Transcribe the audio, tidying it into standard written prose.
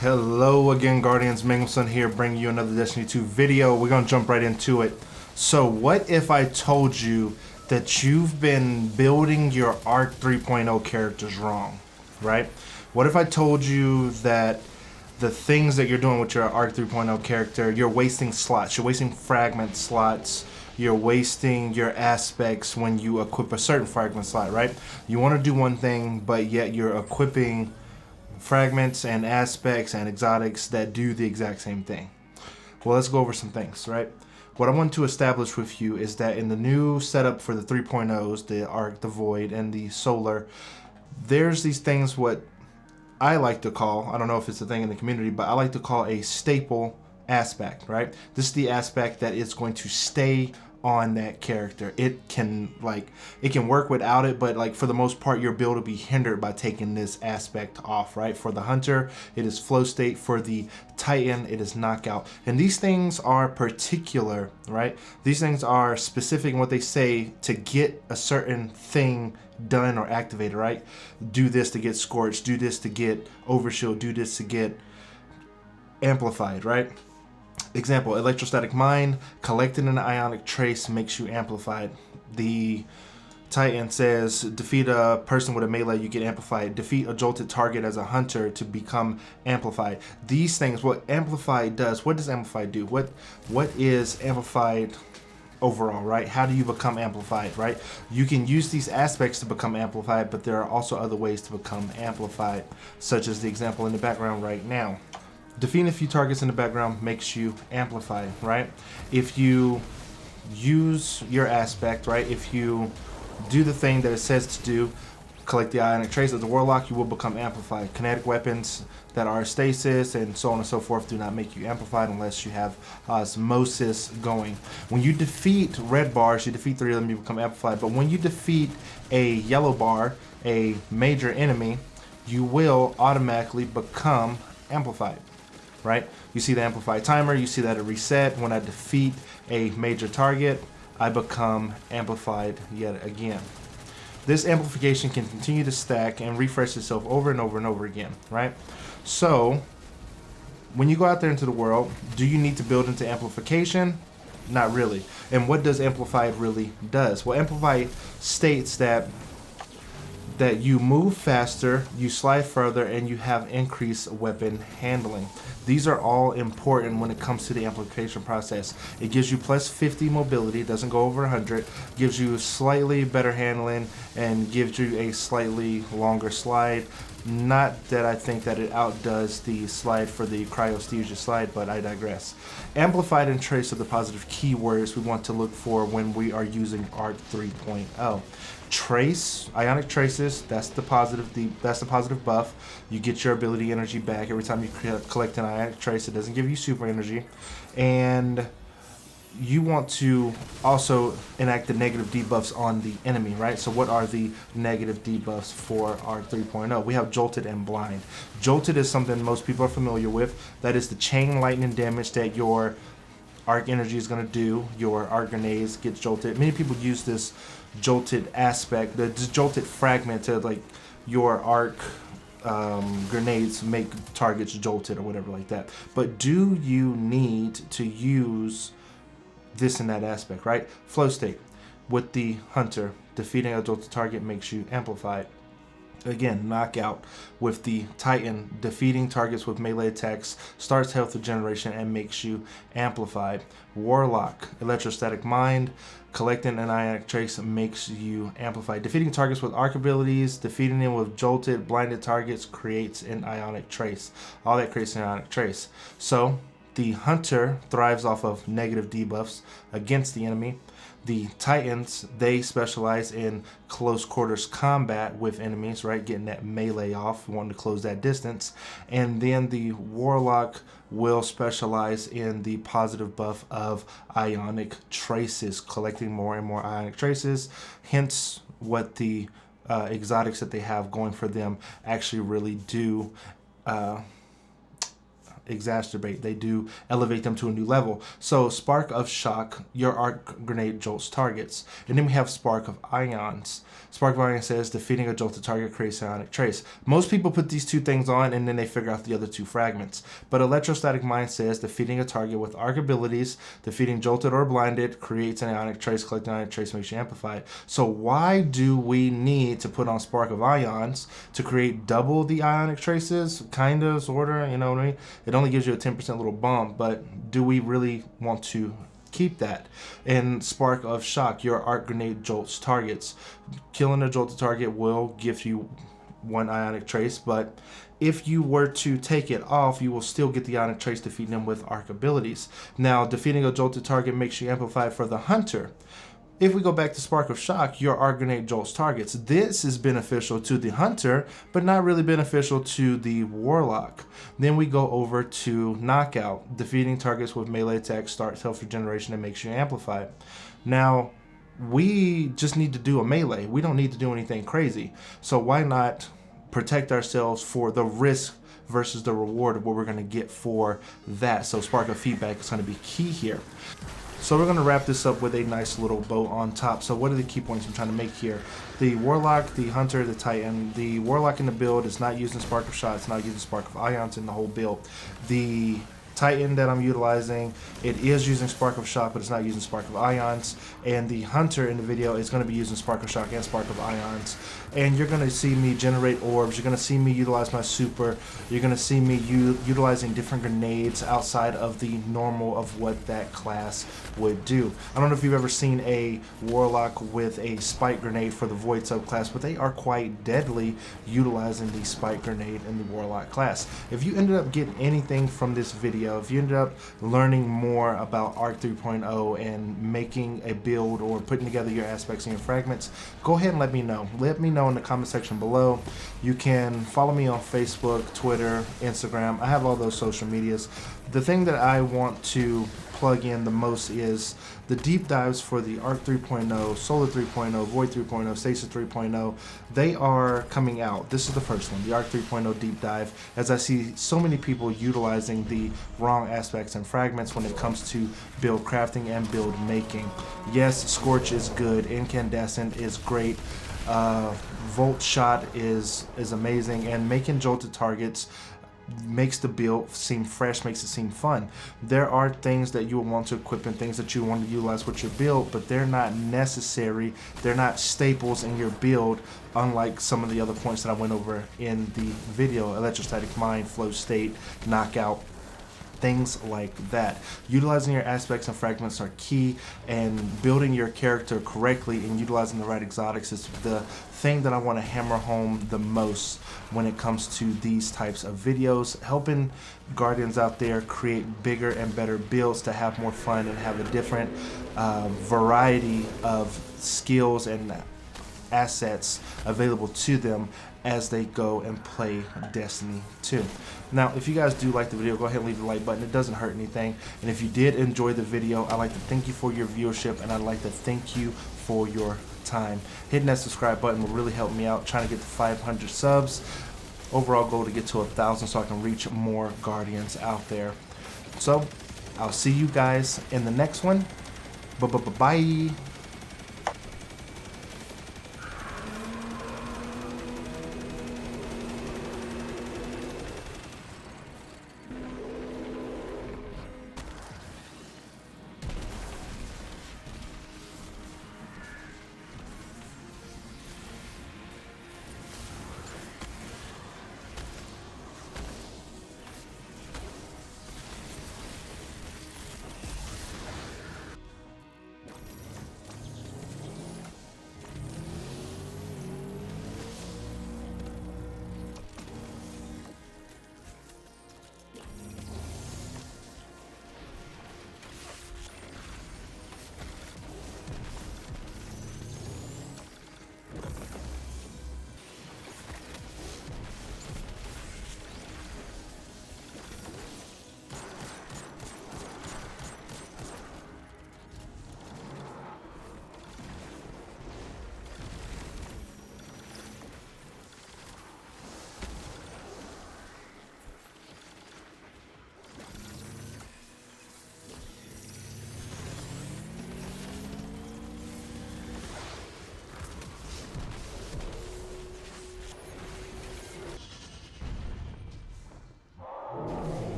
Hello again, Guardians. Mangumson here, bringing you another Destiny 2 video. We're going to jump right into it. So what if I told you that you've been building your Arc 3.0 characters wrong, right? What if I told you that the things that you're doing with your Arc 3.0 character, you're wasting slots, you're wasting fragment slots, you're wasting your aspects when you equip a certain fragment slot, right? You want to do one thing, but yet you're equipping fragments and aspects and exotics that do the exact same thing. Well, let's go over some things, right? What I want to establish with you is that in the new setup for the 3.0s, the Arc, the Void, and the Solar, there's these things what I like to call, I don't know if it's a thing in the community, but I like to call a staple aspect, right? This is the aspect that is going to stay on that character. It can work without it, but for the most part your build will be hindered by taking this aspect off, right? For the Hunter, it is flow state. For the Titan, it is knockout. And these things are particular, right? These things are specific in what they say to get a certain thing done or activated, right? Do this to get scorched, do this to get overshield, do this to get amplified, right? Example, electrostatic mine, collecting an ionic trace makes you amplified. The Titan says defeat a person with a melee, you get amplified. Defeat a jolted target as a hunter to become amplified. These things, what amplified does, what does amplified do? What is amplified overall, right? How do you become amplified, right? You can use these aspects to become amplified, but there are also other ways to become amplified, such as the example in the background right now. Defeating a few targets in the background makes you amplified, right? If you use your aspect, right? If you do the thing that it says to do, collect the Ionic trace as a Warlock, you will become amplified. Kinetic weapons that are stasis and so on and so forth do not make you amplified unless you have osmosis going. When you defeat red bars, you defeat 3 of them, you become amplified. But when you defeat a yellow bar, a major enemy, you will automatically become amplified, right? You see the amplified timer, you see that it reset. When I defeat a major target, I become amplified yet again. This amplification can continue to stack and refresh itself over and over and over again, right? So when you go out there into the world, do you need to build into amplification? Not really. And what does amplified really does? Well, amplified states that you move faster, you slide further, and you have increased weapon handling. These are all important when it comes to the amplification process. It gives you plus 50 mobility, doesn't go over 100, gives you slightly better handling, and gives you a slightly longer slide. Not that I think that it outdoes the slide for the cryosthesia slide, but I digress. Amplified and trace are the positive keywords we want to look for when we are using Arc 3.0. Trace, ionic traces, that's the positive buff. You get your ability energy back every time you collect an ionic trace. It doesn't give you super energy. And you want to also enact the negative debuffs on the enemy, right? So what are the negative debuffs for Arc 3.0? We have Jolted and Blind. Jolted is something most people are familiar with. That is the chain lightning damage that your Arc energy is going to do. Your Arc grenades get jolted. Many people use this jolted aspect, the jolted fragment, to your Arc grenades make targets jolted or whatever like that. But do you need to use this and that aspect, right? Flow state with the Hunter, defeating a jolted target makes you amplified. Again, knockout with the Titan, defeating targets with melee attacks starts health regeneration and makes you amplified. Warlock, electrostatic mind, collecting an ionic trace makes you amplified. Defeating targets with arc abilities, defeating them with jolted, blinded targets creates an ionic trace. All that creates an ionic trace. So the Hunter thrives off of negative debuffs against the enemy. The Titans, they specialize in close quarters combat with enemies, right? Getting that melee off, wanting to close that distance. And then the Warlock will specialize in the positive buff of ionic traces, collecting more and more ionic traces. Hence what the exotics that they have going for them actually really do exacerbate. They do elevate them to a new level. So Spark of Shock, your arc grenade jolts targets. And then we have Spark of Ions. Spark of Ions says defeating a jolted target creates Ionic trace. Most people put these two things on and then they figure out the other two fragments. But Electrostatic Mind says defeating a target with arc abilities, defeating jolted or blinded, creates an Ionic trace. Collecting Ionic trace makes you amplified. So why do we need to put on Spark of Ions to create double the Ionic traces? Kind of, sort of, you know what I mean? It only gives you a 10% little bump, but do we really want to keep that? And Spark of Shock, your arc grenade jolts targets. Killing a jolted target will give you one Ionic trace, but if you were to take it off, you will still get the Ionic trace, defeating them with arc abilities. Now, defeating a jolted target makes you amplified for the Hunter. If we go back to Spark of Shock, your arc grenade jolts targets. This is beneficial to the Hunter, but not really beneficial to the Warlock. Then we go over to Knockout. Defeating targets with melee attack starts health regeneration and makes you amplified. Now, we just need to do a melee. We don't need to do anything crazy. So why not protect ourselves for the risk versus the reward of what we're going to get for that? So Spark of Feedback is going to be key here. So we're going to wrap this up with a nice little bow on top. So what are the key points I'm trying to make here? The Warlock, the Hunter, the Titan. The Warlock in the build is not using Spark of Shot. It's not using Spark of Ions in the whole build. The Titan that I'm utilizing, it is using Spark of Shock, but it's not using Spark of Ions. And the Hunter in the video is going to be using Spark of Shock and Spark of Ions. And you're going to see me generate orbs. You're going to see me utilize my super. You're going to see me utilizing different grenades outside of the normal of what that class would do. I don't know if you've ever seen a Warlock with a spike grenade for the Void subclass, but they are quite deadly utilizing the spike grenade in the Warlock class. If you ended up getting anything from this video, if you ended up learning more about Arc 3.0 and making a build or putting together your aspects and your fragments, go ahead and let me know. Let me know in the comment section below. You can follow me on Facebook, Twitter, Instagram. I have all those social medias. The thing that I want to plug in the most is the deep dives for the Arc 3.0, Solar 3.0, Void 3.0, Stasis 3.0. They are coming out. This is the first one, the Arc 3.0 deep dive, as I see so many people utilizing the wrong aspects and fragments when it comes to build crafting and build making. Yes, Scorch is good, Incandescent is great, Volt Shot is amazing, and making jolted targets makes the build seem fresh, makes it seem fun. There are things that you will want to equip and things that you want to utilize with your build, but they're not necessary. They're not staples in your build, unlike some of the other points that I went over in the video: Electrostatic Mind, Flow State, Knockout, things like that. Utilizing your aspects and fragments are key, and building your character correctly and utilizing the right exotics is the thing that I want to hammer home the most when it comes to these types of videos, helping Guardians out there create bigger and better builds to have more fun and have a different variety of skills and assets available to them as they go and play Destiny 2. Now, if you guys do like the video, go ahead and leave the like button. It doesn't hurt anything. And if you did enjoy the video, I'd like to thank you for your viewership, and I'd like to thank you for your time. Hitting that subscribe button will really help me out trying to get to 500 subs. Overall goal to get to 1,000 so I can reach more Guardians out there. So, I'll see you guys in the next one. Bye.